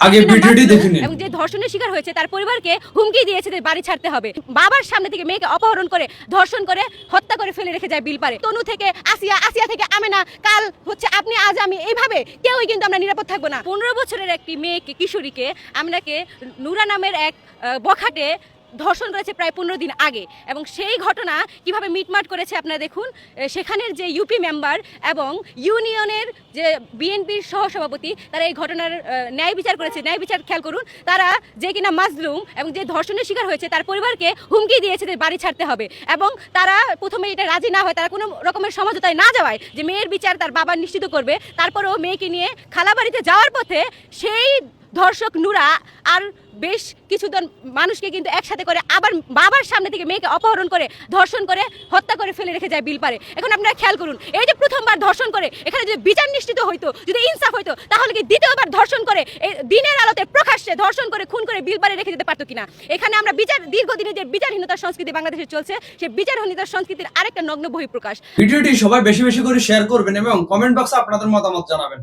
আগে ভিডিওটি দেখে নিন। এবং যে ধর্ষণের শিকার হয়েছে তার পরিবারকে হুমকি দিয়েছে যে বাড়ি ছাড়তে হবে। বাবার সামনে থেকে মেয়েকে অপহরণ করে ধর্ষণ করে হত্যা করে ফেলে রেখে যায় বিলপারে। তনু থেকে আসিয়া, আসিয়া থেকে আমেনা, কাল হচ্ছে আপনি, আজ আমি, এইভাবে কেউই কিন্তু আমরা নিরাপদ থাকবো না। 15 বছরের একটি মেয়েকে, কিশোরীকে আমরাকে নুরা নামের এক বখাটে ধর্ষণ করেছে প্রায় 15 দিন আগে, এবং সেই ঘটনা কিভাবে মিটমাট করেছে আপনারা দেখুন। সেখানের যে ইউপি মেম্বার এবং ইউনিয়নের যে বিএনপির সহসভাপতি, তারা এই ঘটনার ন্যায় বিচার করেছে। ন্যায় বিচার খেয়াল করুন, তারা যে কিনা মাজলুম এবং যে ধর্ষণের শিকার হয়েছে তার পরিবারকে হুমকি দিয়েছে যে বাড়ি ছাড়তে হবে, এবং তারা প্রথমে এটা রাজি না হয়, তারা কোনো রকমের সমঝোতায় না যাওয়ায় যে মেয়ের বিচার তার বাবা নিশ্চিত করবে, তারপরেও মেয়েকে নিয়ে খালাবাড়িতে যাওয়ার পথে সেই ধর্ষক নুরা আর বেশ কিছুজন মানুষকে কিন্তু একসাথে করে আবার বাবার সামনে থেকে মেয়েকে অপহরণ করে ধর্ষণ করে হত্যা করে ফেলে রেখে যায় বিলপারে। এখন আপনারা খেয়াল করুন, এই যে প্রথমবার ধর্ষণ করে এখানে যদি বিচার নিশ্চিত হইতো, যদি ইনসাফ হইতো, তাহলে কি দ্বিতীয়বার ধর্ষণ করে এই দিনের আলোতে প্রকাশ্যে ধর্ষণ করে খুন করে বিলপারে রেখে দিতে পারতো কিনা? এখানে আমরা বিচার, দীর্ঘদিনে যে বিচারহীনতার সংস্কৃতি বাংলাদেশে চলছে, সেই বিচারহীনতার সংস্কৃতির আরেকটা নগ্ন বহিঃপ্রকাশ। ভিডিওটি সবাই বেশি বেশি করে শেয়ার করবেন এবং কমেন্ট বক্সে আপনাদের মতামত জানাবেন।